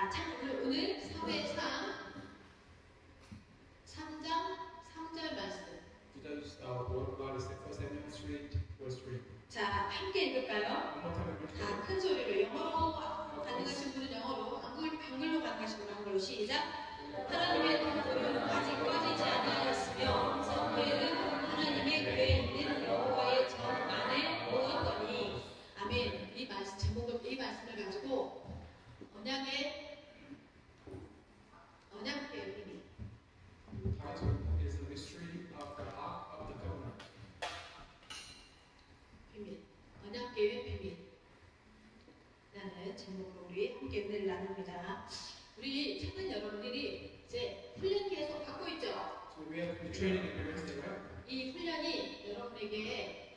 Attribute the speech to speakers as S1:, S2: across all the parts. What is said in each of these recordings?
S1: 자, 오늘 사회상 3장 3절 말씀.
S2: Today's word of God is 1 Samuel 3, verse 3.
S1: 자, 함께 읽을까요?
S2: One more time, read
S1: 다
S2: it.
S1: 큰 소리로 영어로 가능하신 분은 영어로, 한글로 가능하신 분은 한글로 시작. 하나님의 동굴은 아직 꺼지지 아니하였으며 성회는 하나님의 궤에 있는 여호와의 전 안에 모았더니. 아멘. 이 말씀 제목을 이 말씀을 가지고 언약의 비밀.
S2: Title is The Mystery of the Ark of the Covenant.
S1: 비밀. 언약계의 비밀. 라는 제목으로 우리 함께 은혜를 나눕니다. 우리 최근 여러분들이 이제 훈련 계속 받고 있죠.
S2: So we have been training in Wednesday, right?
S1: 이 훈련이 여러분에게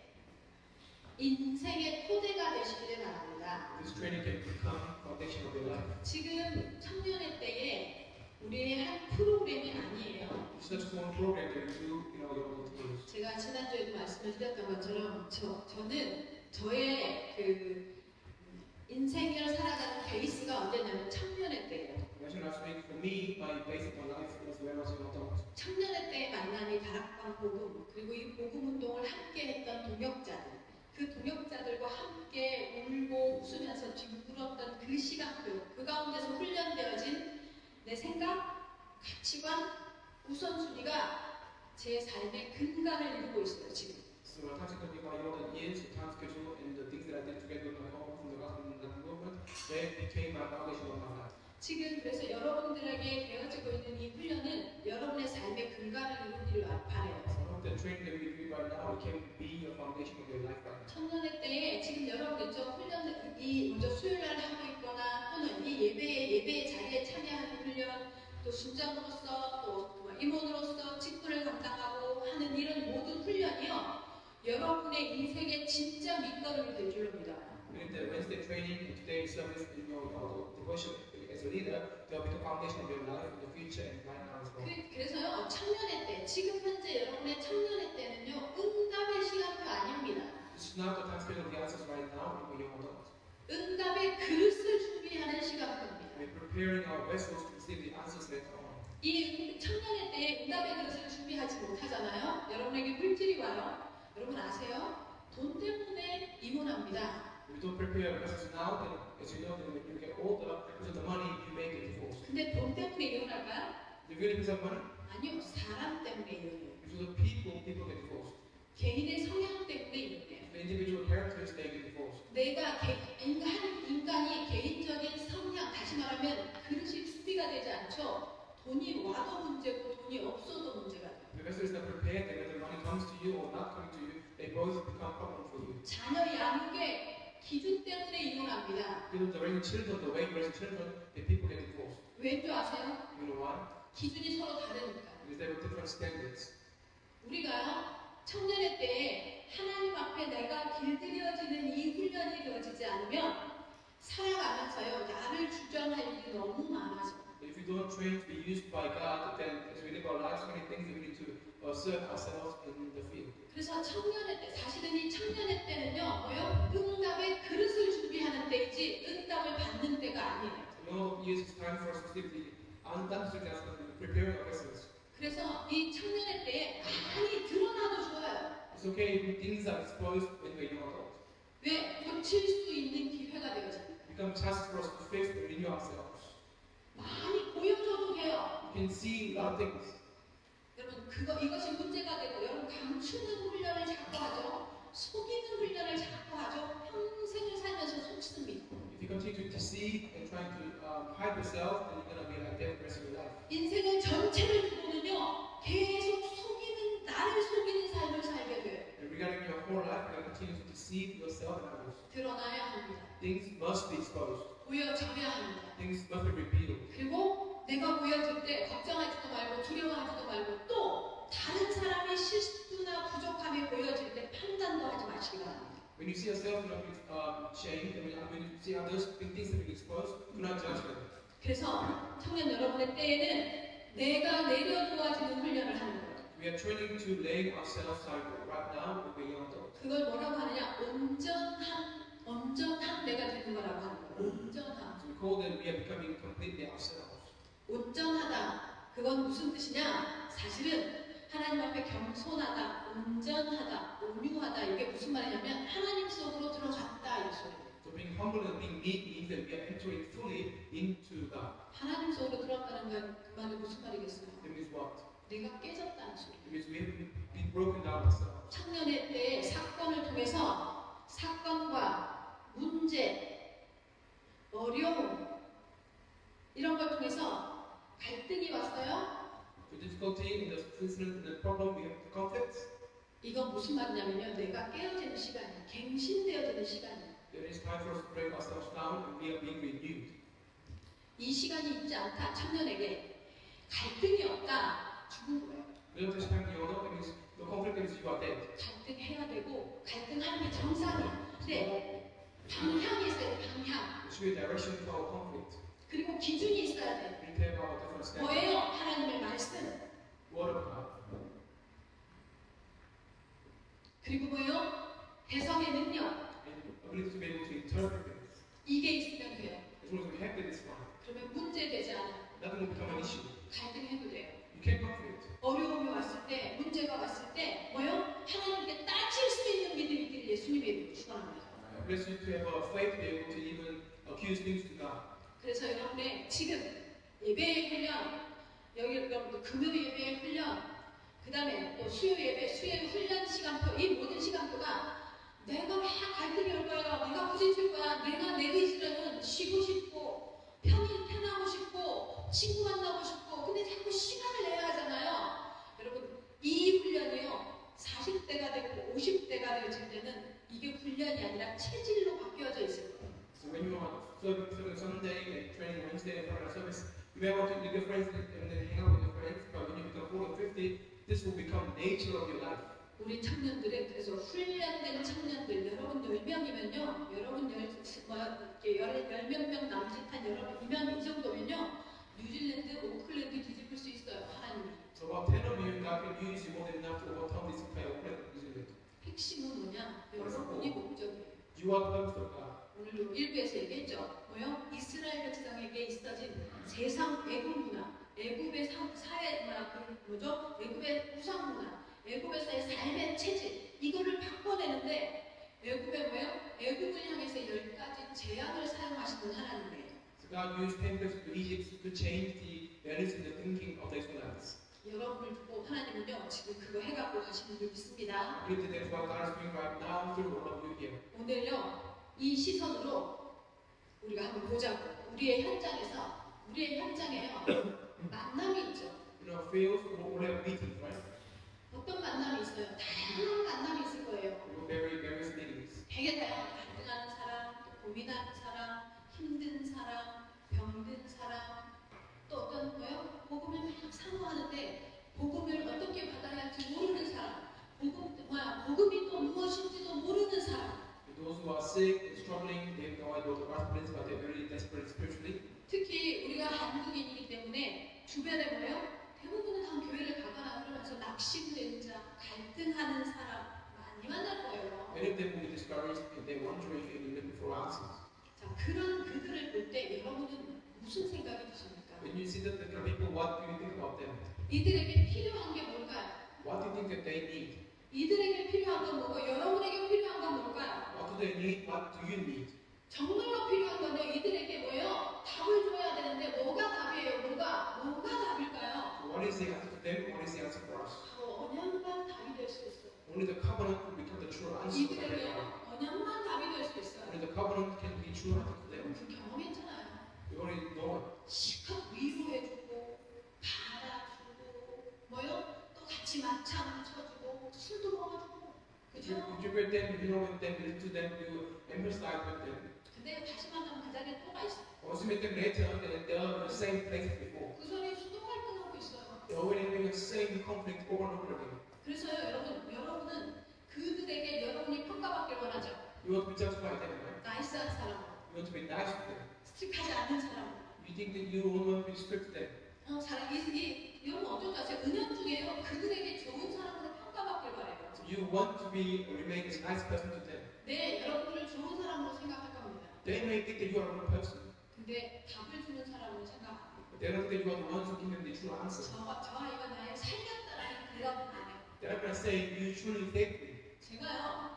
S1: 인생의 토대가 되시기를 바랍니다.
S2: This training can become foundation of your life.
S1: 지금 청년의 때에 우리의 한 프로그램이 아니에요.
S2: It's not just one program that you do in all your own tools.
S1: 제가 지난주에도 말씀을 드렸던 것처럼 저는 저의 그 인생을 살아가는 베이스가 언제냐면 청년의 때예요.
S2: Mentioned last week, for me, my basic my life was when I was an adult.
S1: 청년의 때에 만난 이 다락방 복음, 그리고 이 복음 운동을 함께 했던 동역자들, 그 동역자들과 함께 울고 웃으면서 울었던 그 시간표, 그 가운데서 훈련되어진 내 생각, 가치관, 우선순위가 제 삶의 근간을 이루고 있어요, 지금.
S2: So I touched on my own years, the time schedule, and the things that I did together with my home from the gospel movement, they became my foundation of my life.
S1: 지금 그래서 여러분들에게 되어지고 있는 이 훈련은 여러분의 삶의 근간을 이루기를 바라요.
S2: I hope the training that we do right now can be a foundation of your life right now.
S1: 청년의 때에 지금 여러분들죠 훈련 먼저 수요일날 하고 있거나 또는 이 예배의 자리에 참여하는 훈련, 또 순장으로서 또 임원으로서 직분을 감당하고 하는 이런 모든 훈련이요 여러분의 인생의 진짜 밑거름이 될 줄로 믿어요.
S2: In the Wednesday training, in today's service, in your devotion as a leader, they'll be the foundation of your life in the future and right now as well.
S1: 그래서요 청년의 때, 지금 현재 여러분의 청년의 때는요 응답의 시간표 아닙니다.
S2: It's not the time schedule of the answers right now when you're adult.
S1: 응답의 그릇을 준비하는 시간표입니다.
S2: We're preparing our vessels to receive the answers later on.
S1: 이 청년의 때에 응답의 그릇을 준비하지 못하잖아요. 여러분에게 물질이 와요. 여러분 아세요? 돈 때문에 이혼합니다.
S2: If you don't prepare your vessels now, then as you know, then when you get older, because of the money you make it divorce.
S1: 근데 돈 때문에 이혼할까요?
S2: If you really because of money,
S1: 아니요. 사람 때문에 이혼해요.
S2: because of people get divorced.
S1: 개인의 성향 때문에 이혼해요.
S2: The individual characters, they get divorced.
S1: 내가 한 인간이 개인적인 성향, 다시 말하면 그릇이 준비가 되지 않죠. 돈이 와도 문제고 돈이 없어도 문제가 돼요.
S2: The vessel is not prepared, then whether money comes to you or not coming to you, they both become problem for you.
S1: 자녀 양육의 기준 때문에 이혼합니다.
S2: People raising children, the way you raise children, the people get divorced.
S1: 왠 줄 아세요?
S2: You know why?
S1: 기준이 서로 다르니까.
S2: Because they have different standards.
S1: 우리가 청년의 때에 하나님 앞에 내가 길들여지는 이 훈련이 되어지지 않으면 살아가면서요 나를 주장할 일이 너무 많아져.
S2: If we don't train to be used by God, then as we live our lives, so many things that we need to assert ourselves in the field.
S1: 그래서 청년의 때, 사실은 이 청년의 때는요 뭐요? 응답의 그릇을 준비하는 때이지 응답을 받는 때가 아니에요.
S2: No years is time for us to simply unnecessarily preparing our vessels.
S1: 그래서 이 청년의 때에 많이 드러나도 좋아요.
S2: It's okay if things are exposed when we're young adults.
S1: 왜? 고칠 수 있는 기회가 되어집니다.
S2: It becomes tasks for us to fix and renew ourselves.
S1: 많이 보여줘도 돼요.
S2: You can see a lot of things.
S1: 여러분 이것이 문제가 되고 여러분 감추는 훈련을 자꾸 하죠. 속이는 훈련을 자꾸 하죠. 평생을 살면서 속습니다.
S2: If you continue to deceive and trying to hide yourself, then you're going to be like that the rest of your life.
S1: 인생의 전체를 두고는요 계속 속이는 나를 속이는 삶을 살게 돼요.
S2: And regarding your whole life, you're going to continue to deceive yourself and others.
S1: 드러나야 합니다.
S2: Things must be exposed.
S1: 보여져야 합니다.
S2: Things must be revealed.
S1: 그리고 내가 보여질 때 걱정하지도 말고 두려워하지도 말고 또 다른 사람의 실수나 부족함이 보여질 때 판단도 하지 마시기 바랍니다.
S2: When you see yourself, do not be shamed. And when you see others doing things that are exposed, do not judge them.
S1: 그래서 청년 여러분의 때에는 내가 내려놓아지는 훈련을 하는 거예요.
S2: We are training to lay ourselves down right now when we're young adults.
S1: 그걸 뭐라고 하느냐? 온전한 내가 되는 거라고 하는 거예요. 온전함.
S2: So we call that we are becoming completely ourselves.
S1: 온전하다. 그건 무슨 뜻이냐? 사실은 하나님 앞에 겸손하다, 온전하다, 온유하다. 이게 무슨 말이냐면 하나님 속으로 들어갔다 이 소리예요.
S2: So being humble and being meek means that we are entering fully into God.
S1: 하나님 속으로 들어갔다는 건 그 말이 무슨 말이겠어요?
S2: It means what?
S1: 내가 깨졌다는 소리.
S2: It means we have been broken down ourselves.
S1: 청년의 때의 사건을 통해서 사건과 문제, 어려움 이런 걸 통해서 갈등이 왔어요.
S2: The difficulty in the incident, in the problem, we have the conflicts.
S1: 이건 무슨 말이냐면요. 내가 깨어지는 시간이에요. 갱신되어지는 시간이에요.
S2: There is time for us to break ourselves down and we are being renewed.
S1: 이 시간이 있지 않다. 청년에게 갈등이 없다. 죽은 거예요.
S2: Without this time, you know, it means the conflict means you are dead.
S1: 갈등해야 되고 갈등하는 게 정상이에요. 근데 방향이 있어야 돼. 방향.
S2: There should be a direction to our conflict.
S1: 그리고 기준이 있어야 돼.
S2: We care about different standards.
S1: 뭐예요? 하나님의 말씀.
S2: Word of God.
S1: 그리고 뭐예요? 해석의 능력.
S2: And ability to be able to interpret things.
S1: 이게 있으면 돼요.
S2: As long as we have this one,
S1: 그러면 문제되지 않아요.
S2: nothing will become an issue.
S1: 갈등해도 돼요.
S2: You can't conflict.
S1: 어려움이 왔을 때, 문제가 왔을 때 뭐예요? 하나님께 따질 수 있는 믿음이 있기를 예수님이 축원합니다.
S2: Bless you to have a faith to be able to even accuse things to God.
S1: 그래서 여러분의 지금 예배의 훈련, 여기 여러분들 금요 예배의 훈련, 그 다음에 또 수요 예배, 수요 훈련 시간표, 이 모든 시간표가 내가 막 갈등이 올 거야, 내가 부딪힐 거야, 내가 내 의지로는 쉬고 싶고, 편하고 싶고, 친구 만나고 싶고, 근데 자꾸 시간을 내야 하잖아요. 여러분, 이 훈련이요, 40대가 되고 50대가 되어질 때는 이게 훈련이 아니라 체질로 바뀌어져 있을 거예요.
S2: So when you are serving Sunday and training Wednesday and Friday service, you may want to with your friends and then hang out with your friends, but when you become 40 or 50, this will become nature of your life.
S1: 우리 청년들은 그래서 훈련된 청년들 여러분 10명이면요 여러분 10명 남짓한 여러분이면 이 정도면요 뉴질랜드 오클랜드 뒤집을 수 있어요 하나님이.
S2: So about 10 of you, God can use you more than enough to overcome this entire planet.
S1: 핵심은 뭐냐? 여러분이 목적이에요.
S2: You are the purpose of God.
S1: 오늘도 일부에서 얘기했죠. 뭐요? 이스라엘 백성에게 있어진 세상 애국 문화, 애국의 사회 문화, 그 뭐죠? 애국의 우상 문화, 애국에서의 삶의 체질 이거를 바꿔내는데 애국의 뭐예요? 애국을 향해서 10가지 제약을 사용하시는 하나님이에요.
S2: So God used 10 places to Egypt to change the values and the thinking of the Israelites.
S1: 여러분을 두고 하나님은요 지금 그거 해갖고 가시는 줄 믿습니다.
S2: I believe that that's what God is doing right now through all of you here.
S1: 오늘요 이 시선으로 우리가 한번 보자고. 우리의 현장에요 만남이 있죠.
S2: You know, fields will have meetings, right?
S1: 어떤 만남이 있어요? 다양한 만남이 있을 거예요.
S2: We will vary various meetings.
S1: 되게 다양한 갈등하는 사람, 또 고민하는 사람, 힘든 사람, 병든 사람, 또 어떤 거요? 복음을 막 사모하는데 복음을 어떻게 받아야 할지 모르는 사람, 복음이 또 무엇인지도 모르는 사람.
S2: Those who are sick and struggling, they have no idea what the gospel is, but they're very desperate spiritually.
S1: 특히 우리가 한국인이기 때문에 주변에 뭐예요? 대부분은 한 교회를 가거나 그러면서 낙심된 자, 갈등하는 사람 많이 만날 거예요.
S2: Many of them will be discouraged and they're wondering if they're looking for answers.
S1: 자, 그런 그들을 볼 때 여러분은 무슨 생각이 드십니까?
S2: When you see that kind of people, what do you think about them?
S1: 이들에게 필요한 게 뭘까요?
S2: What do you think that they need?
S1: 이들에게 필요한 건 뭐고 여러분에게 필요한 건 뭘까요?
S2: What do they need? What do you need?
S1: 정말로 필요한 건요. 이들에게 뭐예요? 답을 줘야 되는데 뭐가 답이에요? 뭐가 답일까요?
S2: So what is the answer to them? What is the answer for us?
S1: 바로 언약만 답이 될 수 있어요.
S2: Only the covenant will become the true answer for
S1: 이들에게
S2: them.
S1: 언약만 답이 될 수 있어요.
S2: Only the covenant can be true answer to them.
S1: 그 경험했잖아요.
S2: We already know it.
S1: 시컷 위로해주고 받아주고 뭐요? 또 같이 맞창 쳐주고 술도 먹어주고 그죠?
S2: You with them, you know with them, listen to them, you emphasize with them.
S1: 근데 다시 만나면 그 자리에 또가 있어요.
S2: Once you meet them later, they're in the same place as before.
S1: 그 사람이 수도 갈등하고 있어요.
S2: They're already having the same conflict over and over again.
S1: 그래서요 여러분은 그들에게 여러분이 평가받길 원하죠.
S2: You want to be judged by them, right?
S1: 나이스한 사람으로,
S2: You want to be nice with them.
S1: 스틱하지 않는 사람으로.
S2: You think that you want to be strict to them.
S1: 여러분 어쩐지 아세요? 은연 중에요 그들에게 좋은 사람으로 평가받길 바래요.
S2: You want to be or remain as a nice person to them.
S1: 네, 여러분들을 좋은 사람으로 생각할 겁니다.
S2: They may think that you are a good person.
S1: 근데 답을 주는 사람은 생각 안 해요.
S2: But they don't think that you are the ones who give them the true answer.
S1: 저 아이가 나의 살렸다라는 대답은 안 해요.
S2: They're not going to say, you truly saved me.
S1: 제가요,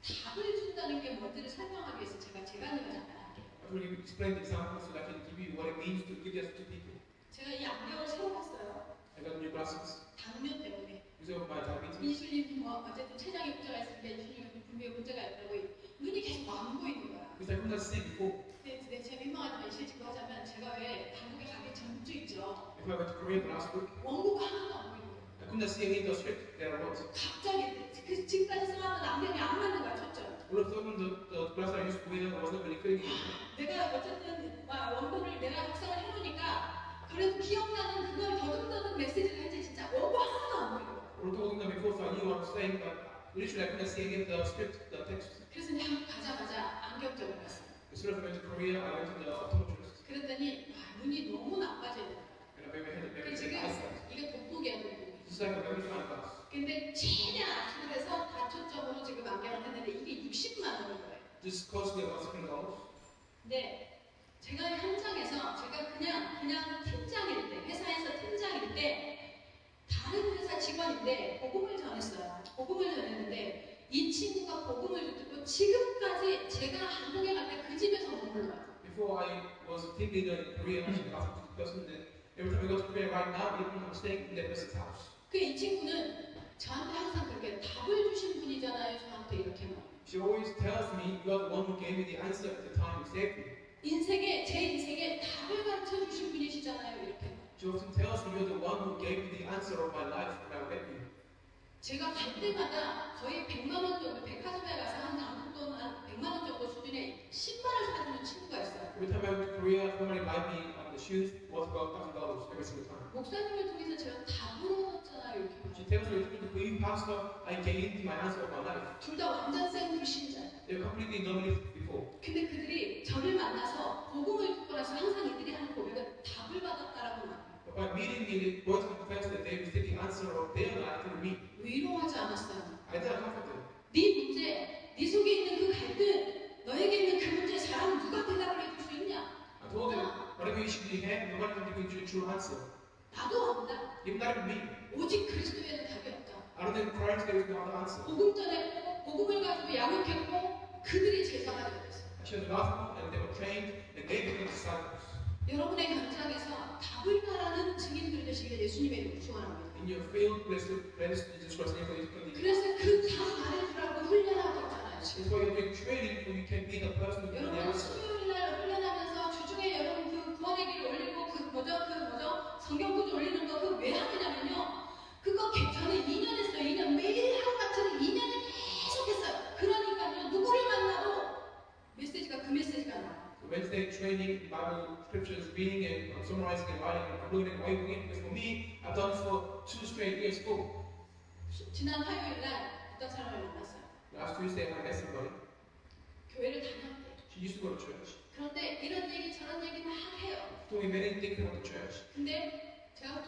S1: 답을 준다는 게 뭔지를 설명하기 위해서 제가 제가 잠깐 할게요.
S2: I will explain the example so that I can give you what it means to give this to people.
S1: 제가 이 안경을 새로 샀어요.
S2: I got new glasses
S1: 당뇨 때문에.
S2: because of my diabetes.
S1: 인슐린 뭐 어쨌든 체장에 문제가 있으니까 인슐린 분명히 문제가 있다고 눈이 계속 안 보이는 거야.
S2: Because I could not see before.
S1: 근데 제가 민망하지만 실직도 하자면 제가 왜 한국에 가기 전주 있죠.
S2: If I went to Korea the last week,
S1: 원고가 하나도 안 보이는 거야.
S2: I could not see any of the script that I wrote.
S1: 갑자기 그 지금까지 써왔던 안경이 안 맞는 거야 초점.
S2: All of a sudden, the glass I used to wear wasn't really fitting me.
S1: 내가 어쨌든 원고를 내가 작성을 해놓으니까 그래도 기억나는 그걸 더듬더듬 메시지를 할지 진짜 원고 하나도 안 보이는 거야.
S2: We were talking about before, so I knew what I was saying, but literally I couldn't see any of the script, the text.
S1: 그래서 그냥 가자마자 안경점을 갔어요.
S2: As soon as I went to Korea, I went to the optometrist.
S1: 그랬더니 눈이 너무 나빠져요.
S2: And I maybe had a very
S1: 지금
S2: bad eyesight.
S1: 이게 돋보기야 돋보기.
S2: This is like a very fine glass.
S1: 근데 최대한 압축을 해서 다초점으로 지금 안경을 했는데 이게 60만 원인 거예요.
S2: This cost me about $600.
S1: 근데 제가 현장에서 제가 그냥 팀장일 때 회사에서 팀장일 때 다른 회사 직원인데 복음을 전했어요. 복음을 전했는데 이 친구가 복음을 듣고 지금까지 제가 한국에 갈 때 그 집에서 머물러요.
S2: Before I was a team leader in Korea, I actually asked the person that every time I go to Korea right now, even I'm staying in that person's house.
S1: 이 친구는 저한테 항상 그렇게 답을 주신 분이잖아요. 저한테 이렇게 말해요.
S2: She always tells me, you are the one who gave me the answer at the time you saved me.
S1: 제 인생에 답을 가르쳐 주신 분이시잖아요. 이렇게 말해요.
S2: She often tells me, you're the one who gave me the answer of my life when I met you.
S1: 제가 갈 때마다 거의 100만 원 정도 백화점에 가서 한 한국 돈 한 100만 원 정도 수준의 신발을 사주는 친구가 있어요.
S2: Every time I went to Korea, somebody buy me the shoes worth about $1,000 every single time.
S1: 목사님을 통해서 제가 답을 얻었잖아요. 이렇게
S2: She
S1: 말해요.
S2: tells me, through you, Pastor, I gained my answer of my life.
S1: 둘 다 완전 생불신자.
S2: They were completely non-believers before.
S1: 근데 그들이 저를 만나서 복음을 듣고 나서 항상 이들이 하는 고백은 답을 받았다라고 말해요.
S2: But by meeting me, they both confessed that they received the answer of their life through me.
S1: 위로하지 않았어요.
S2: I did comfort them.
S1: 네 문제, 네 속에 있는 그 갈등, 너에게 있는 그 문제 사람 누가 대답을 해줄 수 있냐?
S2: I told them, whatever issue you have, nobody can give you the true answer.
S1: 나도 안다.
S2: Even not even me.
S1: 오직 그리스도에는 답이 없다.
S2: Other than Christ, there is no other answer.
S1: 복음 전했고 복음을 가지고 양육했고 그들이 제자가 되었어요.
S2: I shared the gospel, and they were trained, and gave them disciples.
S1: 여러분의 현장에서 답을 말하는 증인들이 되시길 예수님의 이름으로 축원합니다.
S2: In your field, blessed Jesus Christ, name for you.
S1: 그래서 그 답 말해주라고 훈련하고 있잖아요.
S2: That's why you're doing training, so you can be the person who can
S1: 여러분
S2: answer.
S1: 수요일날 훈련하면서 주중에 여러분 그 구원의 길을 올리고 그 성경 구절 올리는 거 그거 왜 하느냐면요. 그거 저는 2년 했어요. 2년 매일 하루같이 2년을 계속 했어요. 그러니까요 누구를 만나도 메시지가 그 메시지가 나와요.
S2: Wednesday training, Bible scriptures, reading and summarizing and writing and concluding and why doing it. Because for me, I've done it for 2 straight years full.
S1: 지난 화요일날 어떤 사람을 만났어요.
S2: Last Tuesday, I met somebody.
S1: 교회를 다녔대요.
S2: She used to go to church.
S1: 그런데 이런 얘기 저런 얘기 막 해요.
S2: She told me many things about the church.
S1: 근데 제가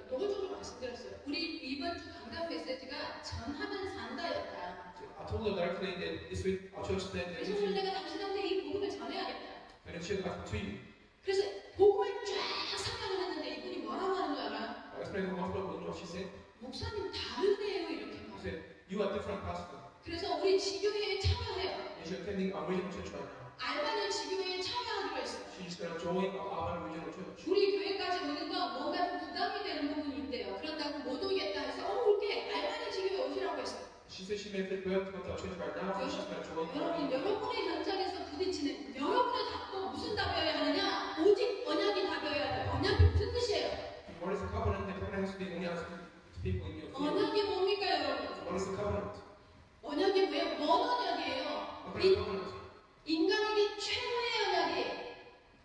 S1: 노골적으로 말씀드렸어요. 우리 이번 주 강단 메시지가 전하면 산다였다.
S2: I told her directly that this week our church said that
S1: 그래서 오늘 내가 당신한테 이 복음을 전해야겠다.
S2: and share the gospel to you.
S1: 그래서 복음을 쫙 설명을 했는데 이분이 뭐라고 하는 줄 알아요?
S2: I explained the gospel, but you know what she said?
S1: 목사님 다르네요 이렇게
S2: She
S1: 말해요.
S2: said, you are different pastor.
S1: 그래서 우리 지교회에 참여해요.
S2: And she's attending our regional church right now.
S1: 알바는 지교회에 참여하기로 했어요.
S2: She's going to join our Alban regional church.
S1: 우리 교회까지 오는 건 뭔가 좀 부담이 되는 부분이 있대요. 그런다고 못 오겠다 해서 올게 알바는 지교회 오시라고 했어요.
S2: She said she may fit well to come to our church right now, so she's going to join
S1: 여러분,
S2: our
S1: 여러분의 현장에서 부딪히는 여러분의 답도 무슨 답이어야 하느냐? 오직 언약이 답이어야 돼요. 언약이 무슨 뜻이에요?
S2: What is the covenant? The covenant has to be only asked to people in your field.
S1: 언약이 뭡니까, 여러분?
S2: What is the covenant?
S1: 언약이 뭐예요? 뭔 언약이에요?
S2: What is the covenant?
S1: 인간에게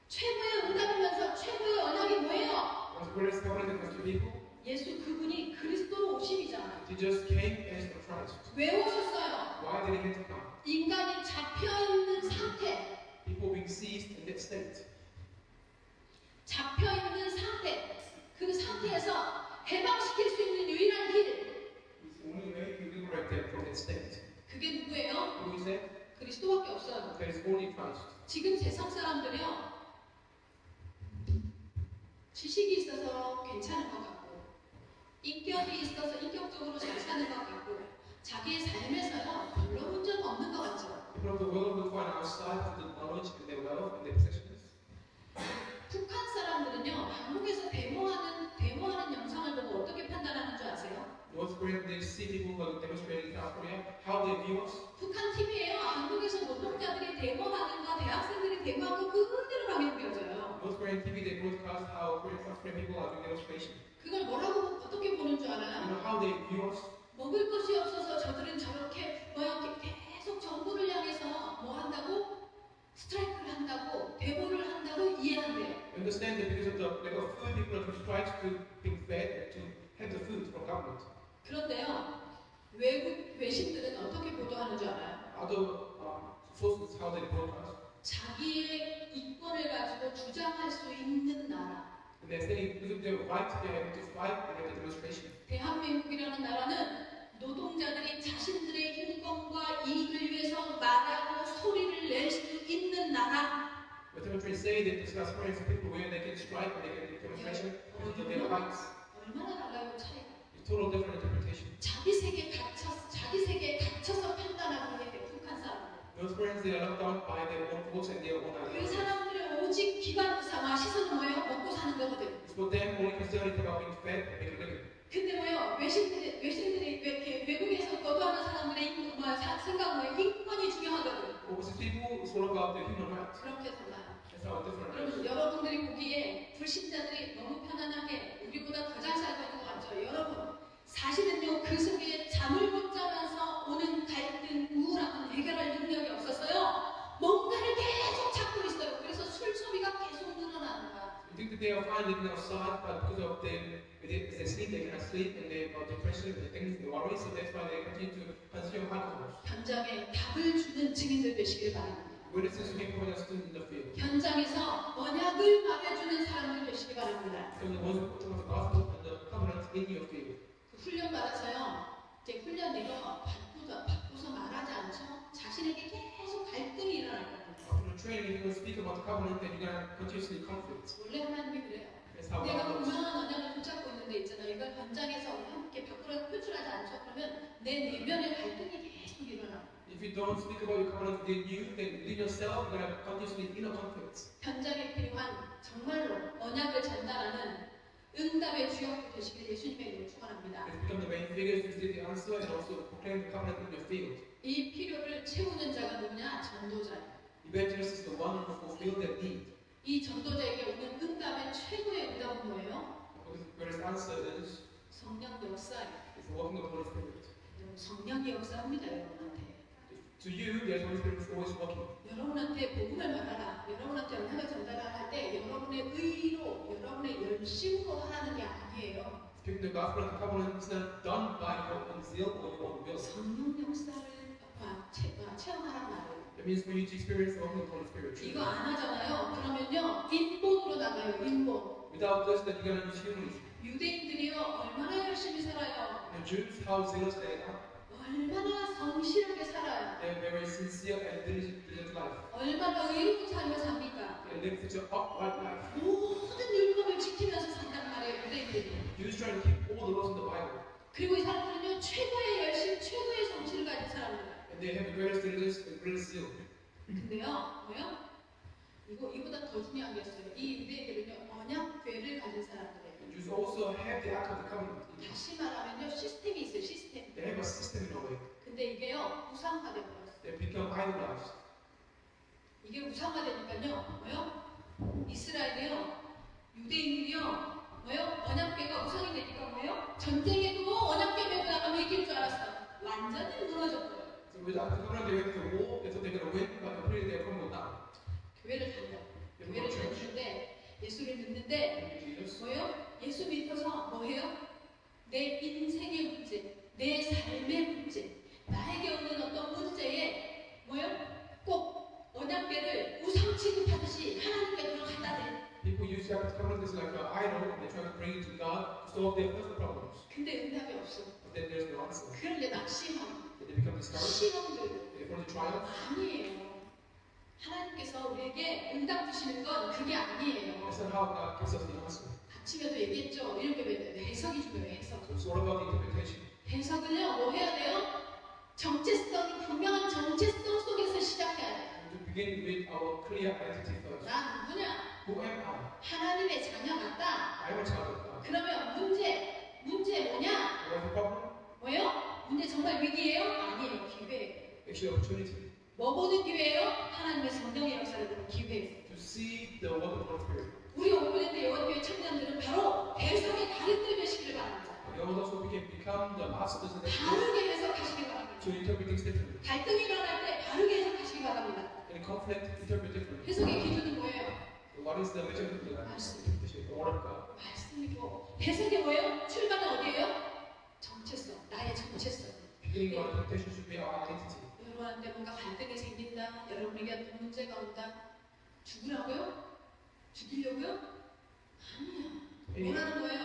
S1: 최고의 응답이면서 최고의 언약이 뭐예요?
S2: What's the greatest covenant that comes to people?
S1: 예수 그분이 그리스도로 오심이잖아요.
S2: He just came as the Christ.
S1: 왜 오셨어요?
S2: Why did he have to come?
S1: 인간이 잡혀있는 상태,
S2: People being seized in that state.
S1: 잡혀있는 상태, 그 상태에서 해방시킬 수 있는 유일한 길,
S2: It's the only way to liberate them from that state.
S1: 그게 누구예요?
S2: Who is that?
S1: 그리스도. 그리스도밖에 없어요.
S2: There is only Christ.
S1: 지금 세상 사람들이요, 지식이 있어서 괜찮은 것 같고, 인격이 있어서 인격적으로 잘 사는 것 같고, 자기의 삶에서요 별로 문제가 없는 것 같죠.
S2: People of the world will find outside of the knowledge and their wealth and their possessions.
S1: 북한 사람들은요 한국에서 데모하는 영상을 보고 어떻게 판단하는 줄 아세요?
S2: North Korea, they see people who are demonstrating in South Korea, how they view us.
S1: 북한 TV에요 한국에서 노동자들이 데모하는 거 대학생들이 데모하고 그대로 방영되어져요.
S2: North Korean TV, they broadcast how South Korean people are doing demonstration.
S1: 그걸 뭐라고 어떻게 보는 줄
S2: You
S1: 알아요?
S2: know how they view us.
S1: 먹을 것이 없어서 저들은 저렇게 계속 정부를 향해서 뭐 한다고? 스트라이크를 한다고, 데모를 한다고 이해한대요.
S2: Understand that because of the lack of food, people are to strike to be fed and to have the food from government.
S1: 그런데요, 외신들은 어떻게 보도하는 줄 알아요?
S2: Other sources, how they broadcast.
S1: 자기의 이권을 가지고 주장할 수 있는 나라.
S2: And they're saying because of their right, they're able to fight and have the demonstration.
S1: 대한민국이라는 나라는 노동자들이 자신들의 인권과 이익을 위해서 말하고 소리를 낼 수 있는 나라.
S2: But demonstrators say that the South Koreans are people where they can strike and they can do demonstration because of their rights.
S1: 얼마나 달라요 차이가.
S2: It's total different interpretation.
S1: 자기 세계에 갇혀서 판단하는 게 북한 사람.
S2: North Koreans, they are locked down by their own thoughts and their own
S1: 그
S2: ideas.
S1: 사람들의 오직 기관 의사와 시선은 뭐예요? 먹고 사는 거거든.
S2: It's for them only concerned about being fed and making a living.
S1: 근데 뭐예요? 외신들이 이렇게 외국에서 거주하는 사람들의 생각 뭐예요? 인권이 중요하거든.
S2: Overseas people, it's all about their human rights.
S1: 그렇게 달라요.
S2: That's how different it is.
S1: 여러분, 여러분들이 보기에 불신자들이 너무 편안하게 우리보다 더 잘 살고 있는 것 같죠? 여러분, 사실은요 그 속에 잠을 못 자면서 오는 갈등, 우울함은 해결할 능력이 없었어요. 뭔가를 계속 찾고 있어요. 그래서 술 소비가 계속 늘어나는 거야.
S2: You think that they are fine living outside, but because of them, as they sleep, they cannot sleep, and they have depression, and things, they worry, so that's why they continue to consume alcohol.
S1: 현장에 답을 주는 증인들 되시길 바랍니다.
S2: Witnesses who can point us in the field.
S1: 현장에서 언약을 말해주는 사람들 되시길 바랍니다.
S2: So the ones who talk about the gospel and the covenant in your field.
S1: 그 훈련 받아서요. 이제 훈련대로 바꾸서 말하지 않죠. 자신에게 계속 갈등이 일어날 겁니다.
S2: After the training, if you speak about the covenant, then you're gonna continuously conflict.
S1: 원래 하나님이 그래요.
S2: That's how
S1: 내가
S2: God works.
S1: 분명한 언약을 붙잡고 있는데 있잖아요. 이걸 현장에서 함께 밖으로 표출하지 않죠. 그러면 내 내면의 갈등이 계속 일어나.
S2: If you don't speak about your covenant within you, then within yourself, you're gonna continuously inner conflicts.
S1: 현장에 필요한 정말로 언약을 전달하는 응답의 주역이 되시길 예수님의 이름으로 축원합니다.
S2: It's become the main figures to see the answer and also proclaim the covenant in your field.
S1: 이 필요를 채우는 자가 누구냐? 전도자예요.
S2: Evangelist is the one who fulfills that need.
S1: 이 전도자에게 오는 응답의 최고의 응답은 뭐예요?
S2: Because the greatest answer is
S1: 성령 역사예요.
S2: the working of the Holy Spirit.
S1: 성령이 역사합니다, 여러분한테.
S2: To you, the Holy Spirit is always working.
S1: 여러분한테 복음을 말하라. 여러분한테 언약을 전달하라 할 때 여러분의 의로, 여러분의 열심으로 하라는 게 아니에요.
S2: Speaking the gospel and the covenant is not done by your own zeal or your own will.
S1: 성령 역사를 체험하란 말이에요.
S2: That means we need to experience the working of the Holy Spirit.
S1: 이거 안 하잖아요. 그러면요, 인본으로 나가요, 인본.
S2: Without this, then you're gonna use humanism.
S1: 유대인들이요, 얼마나 열심히 살아요.
S2: The Jews, how zealous they are.
S1: 얼마나 성실하게 살아요.
S2: They are very sincere and diligent life.
S1: 얼마나 의로운 삶을 삽니까?
S2: They live such an upright life.
S1: 모든 율법을 지키면서 산단 말이에요, 유대인들이.
S2: Jews trying to keep all the laws in the Bible.
S1: 그리고 이 사람들은요, 최고의 열심, 최고의 성실을 가진 사람들이에요.
S2: And they have the greatest diligence and greatest zeal.
S1: 근데요, 뭐요? 이보다 더 중요한 게 있어요. 이 유대인들은요, 언약궤를 가진 사람들이에요.
S2: The Jews also have the Ark of the Covenant.
S1: 다시 말하면요, 시스템이 있어요, 시스템.
S2: They have a system in a way.
S1: 근데 이게요, 우상화돼 버렸어요.
S2: They become idolized.
S1: 이게 우상화되니까요, 뭐요? 이스라엘이요, 유대인들이요, 뭐요? 언약궤가 우상이 되니까 뭐요? 전쟁에도 언약궤 메고 나가면 이길 줄 알았어. 완전히 무너졌어요.
S2: So without the covenant, they went to war. They thought they were going to win, but completely they crumbled down.
S1: 교회를 다녀요.
S2: They
S1: 교회를
S2: went to church.
S1: 다니는데 예수를 믿는데
S2: Jesus.
S1: 뭐예요? 예수 믿어서 뭐해요? 내 인생의 문제, 내 삶의 문제, 나에게 오는 어떤 문제에 뭐예요? 꼭 언약궤를 우상 취급하듯이 하나님께로 갖다 대.
S2: People use the Ark of the Covenant as like an idol, and they try to bring it to God to solve their personal problems.
S1: 근데 응답이 없어.
S2: but then there's no answer.
S1: 그런데 낙심하고
S2: They become discouraged.
S1: 시험 들고
S2: They fall into trial.
S1: 아니에요. 하나님께서 우리에게 응답 주시는 건 그게 아니에요.
S2: That's not how God gives us the answer.
S1: 아침에도 얘기했죠. 이런 게 해석이 중요해요. 해석.
S2: So it's all about the interpretation.
S1: 해석은요, 뭐 해야 돼요? 정체성이 분명한 정체성 속에서 시작해야 돼요.
S2: To begin with our clear identity first.
S1: 나 누구냐?
S2: Who am I?
S1: 하나님의 자녀 맞다.
S2: I am a child of God.
S1: 그러면 문제 뭐냐?
S2: Do I have a problem?
S1: 뭐예요? 문제 정말 위기예요? 아니에요. 기회예요.
S2: Actually, opportunity.
S1: 뭐 보는 기회예요? 하나님의 성령의 역사를 보는 기회예요.
S2: To see the work of the Holy Spirit.
S1: 우리 오픈랜드 영원교회 청년들은 바로 해석의 다른 되시기를 바랍니다.
S2: And also we can become the masters of the
S1: 바르게 해석하시기 바랍니다.
S2: to interpret things differently.
S1: 갈등이 일어날 때 바르게 해석하시기 바랍니다.
S2: In conflict, interpret differently.
S1: 해석의 기준은 뭐예요?
S2: What is the measure of the interpretation? The word of God.
S1: 말씀이고 해석이 뭐예요? 출발은 어디예요? 정체성, 나의 정체성.
S2: Beginning of interpretation should be our identity.
S1: 여러분한테 뭔가 갈등이 생긴다, 여러분에게 어떤 문제가 온다, 죽으라고요? 죽이려고요? 아니야. 원하는 거예요.